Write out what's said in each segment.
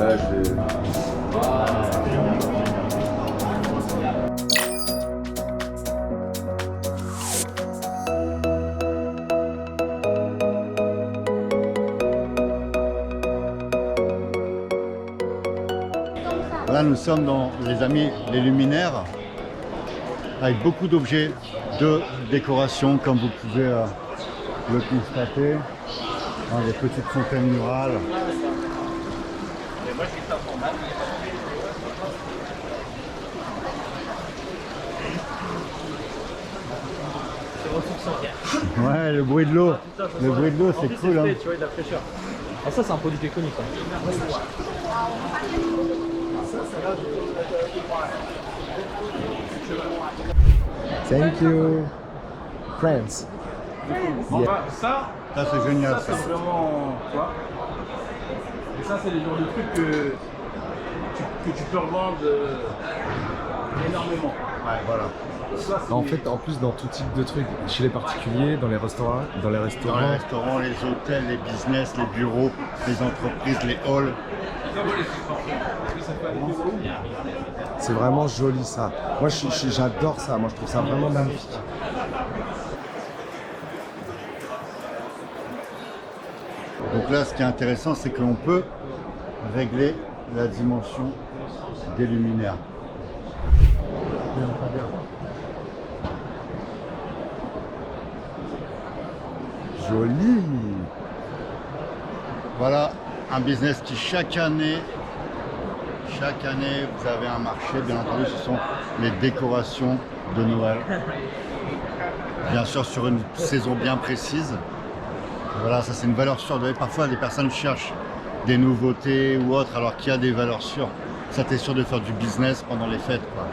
Ouais, je vais... Là, nous sommes dans les amis les luminaires, avec beaucoup d'objets de décoration, comme vous pouvez le constater. Des petites fontaines murales. Ouais, le bruit de l'eau. Le bruit de l'eau, c'est cool. Hein. Tu vois, de la fraîcheur. Ah, ça, c'est un produit iconique. Thank you. France. Ça, c'est génial. c'est vraiment quoi. Et ça, c'est les genres de trucs que tu peux revendre énormément. Ouais, voilà. Ça, En fait, en plus, dans tout type de trucs, chez les particuliers, dans les restaurants, Dans les restaurants, les hôtels, les business, les bureaux, les entreprises, les halls. c'est vraiment joli ça. Moi, j'adore ça. Moi, je trouve ça vraiment magnifique. Donc là, ce qui est intéressant, c'est qu'on peut régler la dimension des luminaires. Joli. Voilà un business qui chaque année, vous avez un marché. Bien entendu, ce sont les décorations de Noël. Bien sûr, sur une saison bien précise. Voilà, ça c'est une valeur sûre. Vous voyez, parfois, les personnes cherchent des nouveautés ou autres, alors qu'il y a des valeurs sûres. Ça, t'es sûr de faire du business pendant les fêtes, quoi.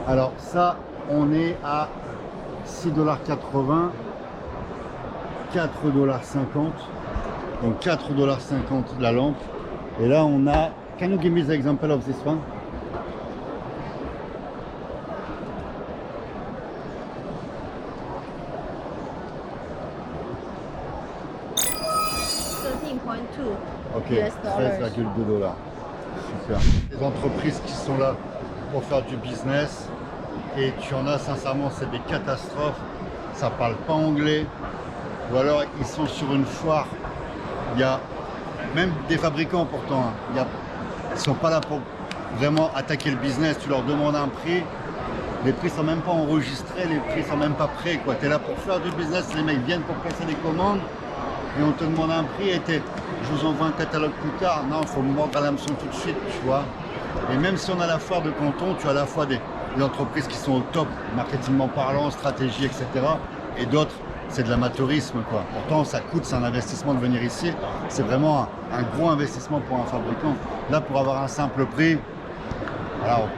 Alors ça, on est à 6,80 $, 4,50 $. Donc 4,50 $ la lampe. Et là, on a... Can you give me the example of this one? Ok, US dollars. 13,2 $. Super. Les entreprises qui sont là pour faire du business, et tu en as sincèrement, c'est des catastrophes. Ça parle pas anglais, ou alors ils sont sur une foire. Il y a même des fabricants pourtant, hein. Ils sont pas là pour vraiment attaquer le business. Tu leur demandes un prix, les prix sont même pas enregistrés, les prix sont même pas prêts, quoi. Tu es là pour faire du business, les mecs viennent pour passer des commandes et on te demande un prix et je vous envoie un catalogue plus tard. Non, il faut me mordre à l'hameçon tout de suite, tu vois. Et même si on a la foire de Canton, tu as à la fois des entreprises qui sont au top, marketingment parlant, stratégie, etc. Et d'autres, c'est de l'amateurisme, quoi. Pourtant, ça coûte, c'est un investissement de venir ici. C'est vraiment un gros investissement pour un fabricant. Là, pour avoir un simple prix, alors,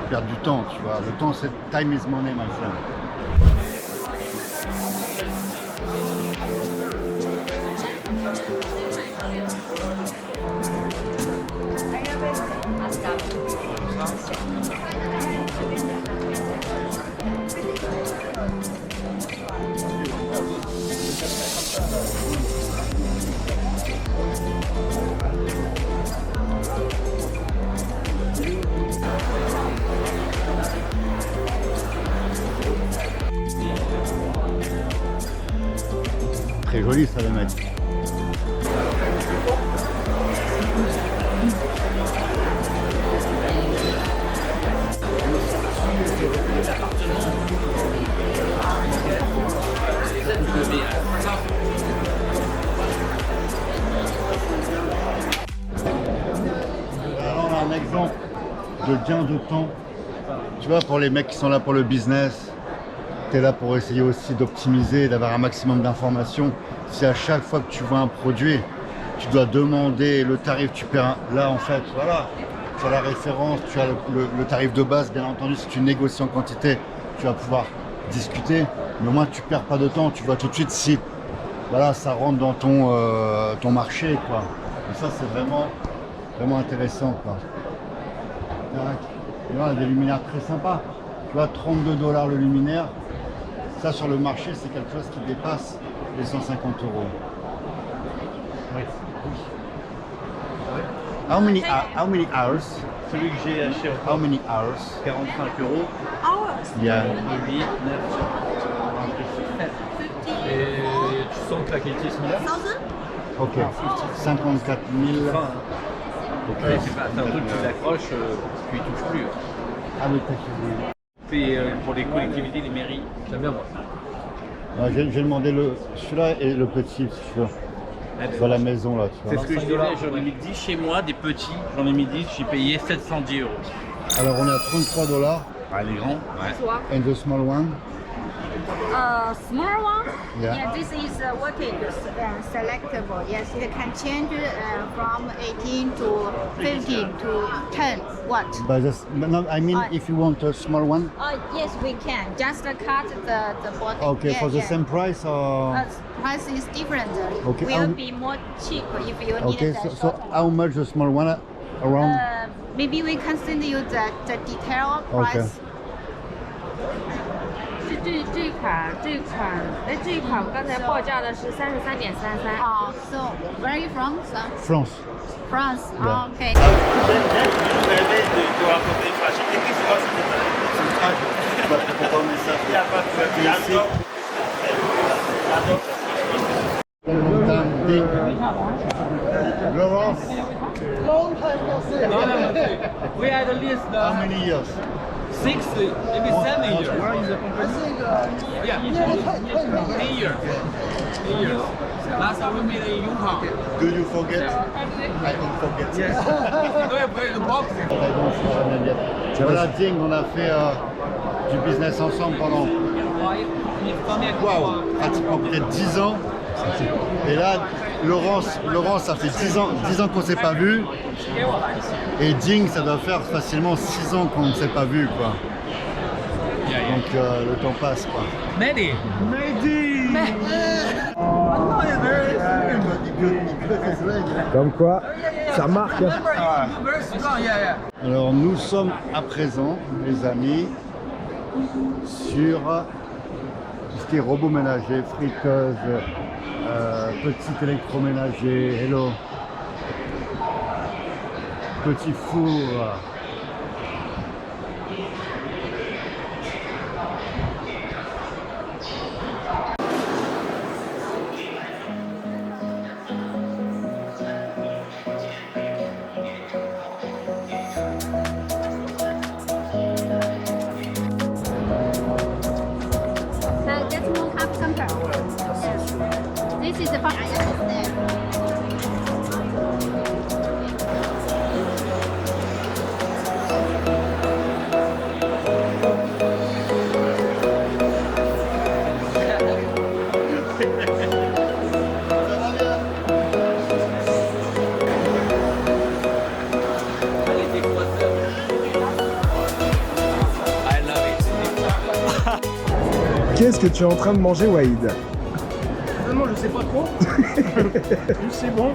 on perd du temps, tu vois. Le temps, c'est time is money, my friend. Très joli ça, les mecs. Alors, on a un exemple de gain de temps. Tu vois, pour les mecs qui sont là pour le business, tu es là pour essayer aussi d'optimiser, d'avoir un maximum d'informations. Si à chaque fois que tu vois un produit, tu dois demander le tarif, tu perds. Là, en fait, voilà, tu as la référence, tu as le tarif de base, bien entendu. Si tu négocies en quantité, tu vas pouvoir discuter. Mais au moins, tu perds pas de temps. Tu vois tout de suite si voilà, ça rentre dans ton marché, quoi. Et ça, c'est vraiment intéressant, quoi. Et là, on a des luminaires très sympas. Tu vois, 32 $ le luminaire. Ça, sur le marché, c'est quelque chose qui dépasse les 150 €. Oui. How many hours? Celui que j'ai acheté How en many hours? 45 €. Yeah. 8, 9, et tu sens que la qualité est similaire. Ok. 54 000. Enfin, c'est un truc qui l'accroche, puis il touche plus. Ah, mais t'as C'est pour les collectivités, les mairies. J'aime bien moi. Ah, j'ai demandé celui-là et le petit, si tu veux. Dans la maison, là, tu C'est vois. ce que je disais, j'en ai mis 10 chez moi, des petits, j'en ai mis 10, j'ai payé 710 €. Alors, on est à 33 $. Ah, les grands, ouais. And the small one? Small one? Yeah. This is what is selectable. Yes, you can change from 18 to 15 to 10 watt. But no, I mean, if you want a small one. Yes, we can. Just cut the bottom. Okay, Yeah, for the yeah. same price or? Price is different. Okay, Will be more cheap if you need Okay, the so short how much the small one? Around? maybe we can send you the detail Okay. price. 这一款我刚才报价的是33.33。So where are you from, sir? France. France. Yeah. Okay. Laurence, We had at least how many years? 6, maybe 7 years. Where is the company? Yeah, 8 years. 8 years. Last time we made a Yukon. Do you forget? I don't forget. Yes. No, I played the boxing. Voilà, Ding, on a fait du business ensemble pendant pratiquement peut-être 10 ans. Et là, Laurence, ça fait 10 ans qu'on ne s'est pas vu. Et Ding, ça doit faire facilement 6 ans qu'on ne s'est pas vu, quoi. Donc le temps passe, quoi. Mehdi. Comme quoi, ça marque. Hein. Alors nous sommes à présent, les amis, sur tout ce qui est robot ménager, friteuse, petit électroménager, hello, petit four. That's more up center. This is the box. Qu'est-ce que tu es en train de manger, Waïd? Vraiment, je sais pas trop. C'est bon.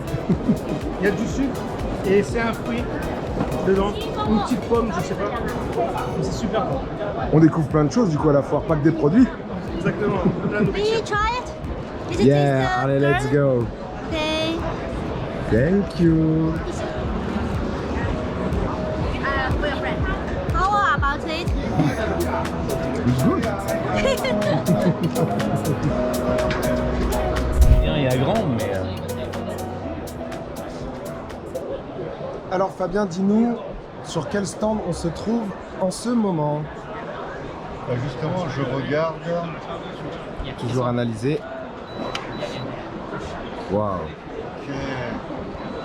Il y a du sucre et c'est un fruit dedans. Une petite pomme, je sais pas. Mais c'est super bon. On découvre plein de choses du coup à la foire, pas que des produits. Exactement. De la Will nourriture. you try it? Is it Yeah, this, allez, let's go. Okay. Thank you. For your friend. How about it? It's good. Il y a grand, mais. Alors Fabien, dis-nous sur quel stand on se trouve en ce moment. Justement, je regarde. Toujours analysé. Wow. Ok.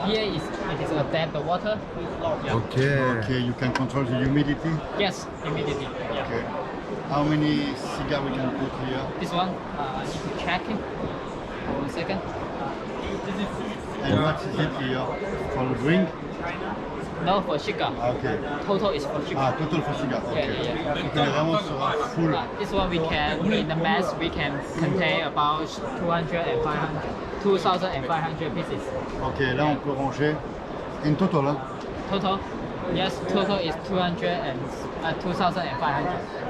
Here is it is a tap water. Ok. Okay, you can control the humidity. Yes, immediately. Yeah. Okay. How many cigars we can put here? This one, I need to check it. 1 second. And what is it here? For the drink? No, for sugar. Okay. Total is for sugar. Ah, total for sugar. Yeah, yeah, yeah. Donc on est vraiment sur un full. This one we can, in the mass, we can contain about 2,500 pieces. Ok, là on peut ranger. In total, hein? Total? Yes, total is 2,500.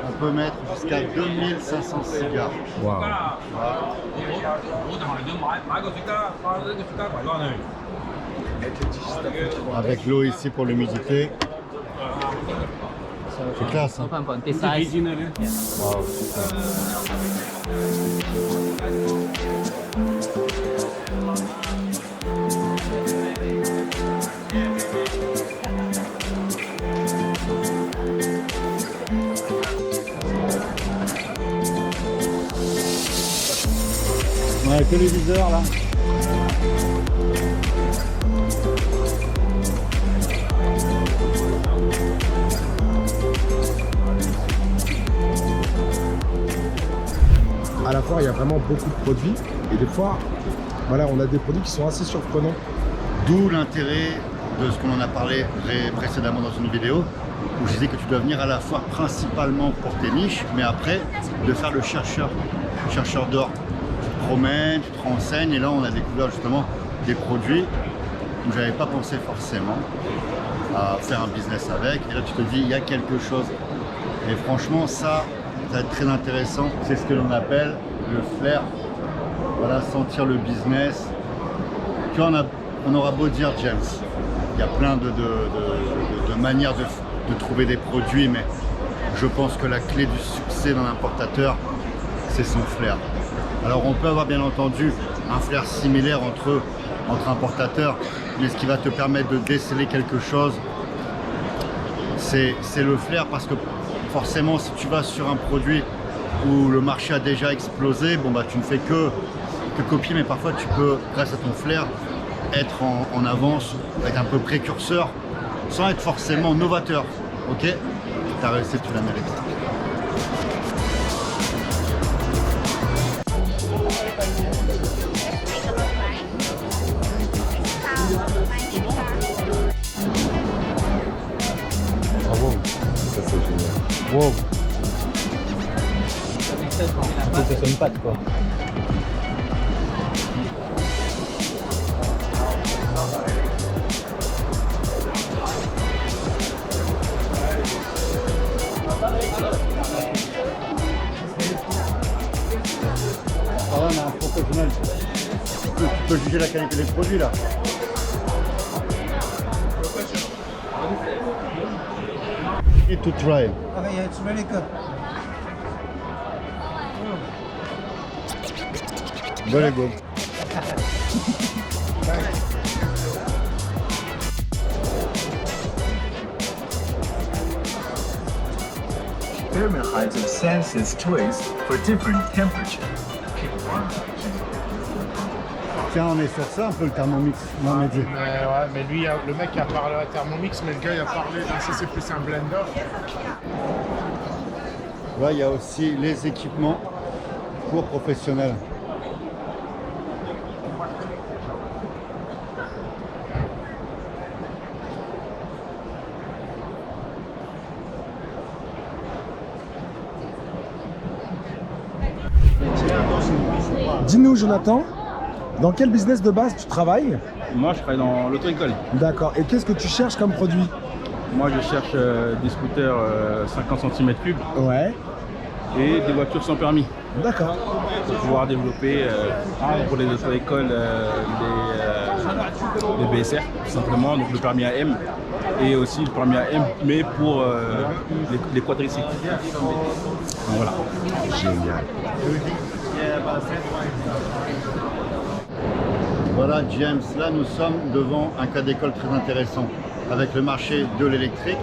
On peut mettre jusqu'à 2500 cigares. Waouh. Avec l'eau ici pour l'humidité. C'est classe. Hein? Open for this size. Waouh, super. Ouais, téléviseur là. À la foire, il y a vraiment beaucoup de produits. Et des fois, voilà, on a des produits qui sont assez surprenants. D'où l'intérêt de ce qu'on en a parlé précédemment dans une vidéo, où je disais que tu dois venir à la foire principalement pour tes niches, mais après de faire le chercheur d'or. Tu te promènes, tu te renseignes, et là on a découvert justement des produits où j'avais pas pensé forcément à faire un business avec, et là tu te dis il y a quelque chose. Et franchement ça va être très intéressant, c'est ce que l'on appelle le flair. Voilà, sentir le business. Tu vois, on aura beau dire James, il y a plein de manières de trouver des produits, mais je pense que la clé du succès d'un importateur, c'est son flair. Alors on peut avoir bien entendu un flair similaire entre importateurs, mais ce qui va te permettre de déceler quelque chose, c'est le flair, parce que forcément si tu vas sur un produit où le marché a déjà explosé, bon bah tu ne fais que copier, mais parfois tu peux, grâce à ton flair, être en avance, être un peu précurseur, sans être forcément novateur. Ok? Ta réussite, tu la mérites. Ah wow, ça c'est génial. Wow. C'est une pâte quoi. Ah ouais, on a un professionnel. Tu peux juger la qualité des produits là. Et to try. Okay, yeah, it's really good. Very good. Fahrenheit senses twist for different temperature. Tiens, on est sur ça un peu le Thermomix. Non, mais dis. Ouais, mais lui, le mec a parlé à Thermomix, mais le gars il a parlé d'un c'est plus un blender. Là, il y a aussi les équipements pour professionnels. Dis-nous, Jonathan, dans quel business de base tu travailles? Moi, je travaille dans l'auto-école. D'accord. Et qu'est-ce que tu cherches comme produit? Moi, je cherche des scooters 50 cm3 Ouais. et des voitures sans permis. D'accord. Pour pouvoir développer pour les auto-écoles les BSR, tout simplement, donc le permis AM. Et aussi le permis AM, mais pour les quadricycles. Donc voilà. Génial. Voilà James, là nous sommes devant un cas d'école très intéressant. Avec le marché de l'électrique,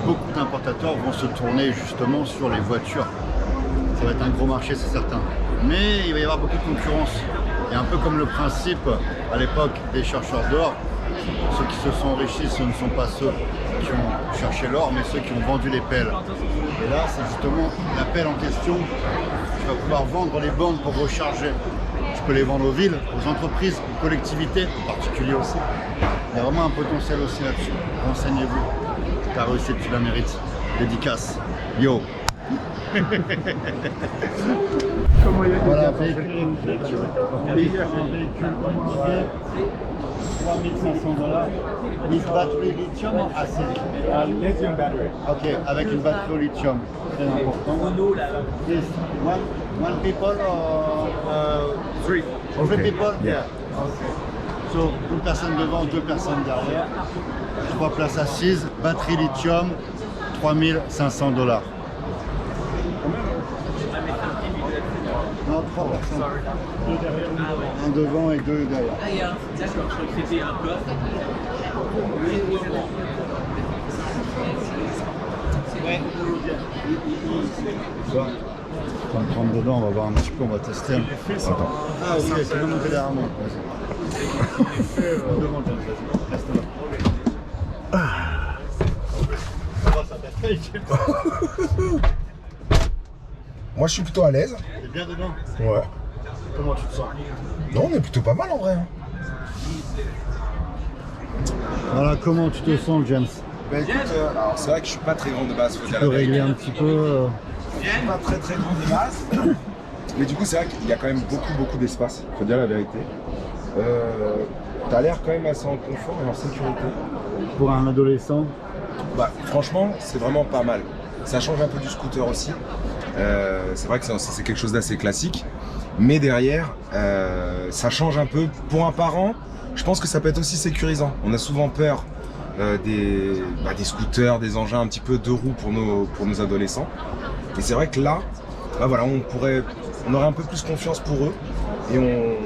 beaucoup d'importateurs vont se tourner justement sur les voitures. Ça va être un gros marché, c'est certain. Mais il va y avoir beaucoup de concurrence. Et un peu comme le principe à l'époque des chercheurs d'or, ceux qui se sont enrichis, ce ne sont pas ceux qui ont cherché l'or, mais ceux qui ont vendu les pelles. Et là, c'est justement la pelle en question. Tu vas pouvoir vendre les bornes pour recharger. Tu peux les vendre aux villes, aux entreprises, aux collectivités, aux particuliers aussi. Il y a vraiment un potentiel aussi là-dessus. Renseignez-vous. Ta réussite, tu la mérites. Dédicace. Yo. Voilà, véhicule. Véhicule homologué. 3500 $. With battery lithium or acid? Lithium battery. Ok, avec une batterie au lithium. Très important. Is one people or Three. three Okay. people? Yeah. So, une personne devant, deux personnes derrière. 3 places assises, batterie lithium, 3500 $. Non, 3 personnes. Un devant et deux derrière. D'accord, je crois que c'était un coffre. Tu vois, on va prendre dedans, on va voir un petit peu, on va tester. Attends. Ah ok, tu peux monter derrière moi. Vas-y. Devant le vas-y. Reste là. Ça va, ça t'attaque. Moi, je suis plutôt à l'aise. T'es bien dedans? Ouais. Comment tu te sens? Non, on est plutôt pas mal en vrai. Voilà, comment tu te sens, James? Bah écoute, alors c'est vrai que je suis pas très grand de base, faut Tu dire peux la vérité. régler un petit peu. Je suis pas très grand de base. Mais du coup, c'est vrai qu'il y a quand même beaucoup d'espace, faut dire la vérité. T'as l'air quand même assez en confort et en sécurité. Pour un adolescent? Bah franchement, c'est vraiment pas mal. Ça change un peu du scooter aussi. C'est vrai que c'est quelque chose d'assez classique. Mais derrière, ça change un peu. Pour un parent, je pense que ça peut être aussi sécurisant. On a souvent peur des scooters, des engins un petit peu deux roues pour nos adolescents. Et c'est vrai que là, bah voilà, on aurait un peu plus confiance pour eux et on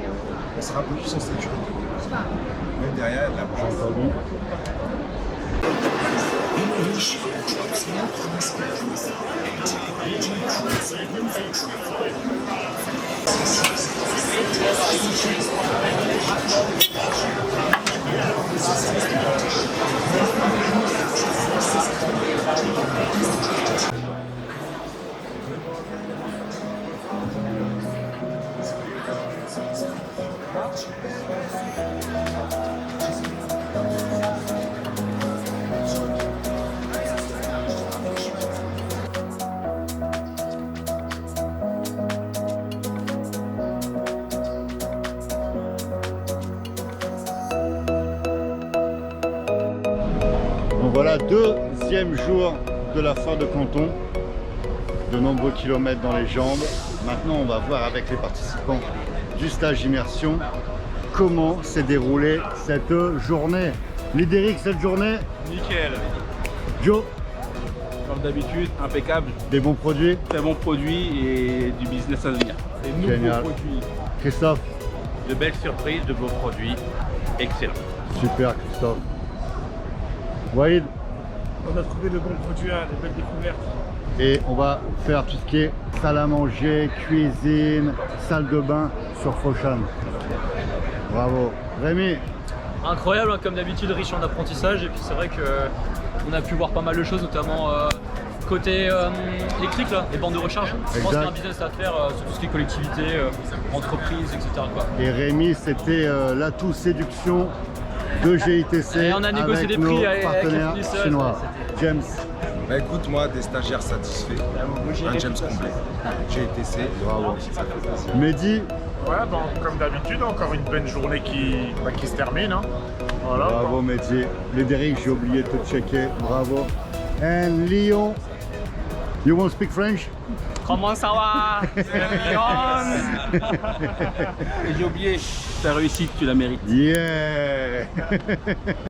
sera un peu plus en sécurité. Même derrière, il y a de la branche. Donc voilà, deuxième jour de la foire de Canton. De nombreux kilomètres dans les jambes. Maintenant, on va voir avec les participants du stage immersion comment s'est déroulée cette journée. Lidéric, cette journée? Nickel. Joe, Comme d'habitude, impeccable. des bons produits? Très bon produit et du business à venir. Des nouveaux Génial. produits. Christophe? De belles surprises, de beaux produits. Excellent. Super, Christophe. Wahid? On a trouvé de bons produits, hein, des belles découvertes. Et on va faire tout ce qui est salle à manger, cuisine, salle de bain sur Foshan. Bravo. Rémi? Incroyable, hein, comme d'habitude, riche en apprentissage. Et puis c'est vrai qu'on a pu voir pas mal de choses, notamment côté électrique, là, les bandes de recharge. Je pense qu'il y a un business à faire sur tout ce qui est collectivité, entreprise, etc. quoi. Et Rémi, c'était l'atout séduction de GITC. Et on a négocié avec des prix nos avec les partenaires fournisseurs, chinois. James? Bah écoute, moi, des stagiaires satisfaits, un James complet. GITC, Bravo. ça fait plaisir. Mehdi? Ouais, bon, comme d'habitude, encore une belle journée qui se termine. Hein. Voilà. Bravo Mehdi. Lidéric, j'ai oublié de te checker. Bravo. And Lyon? You want to speak French? Comment ça va? Et j'ai oublié, ta réussite, tu la mérites. Yeah.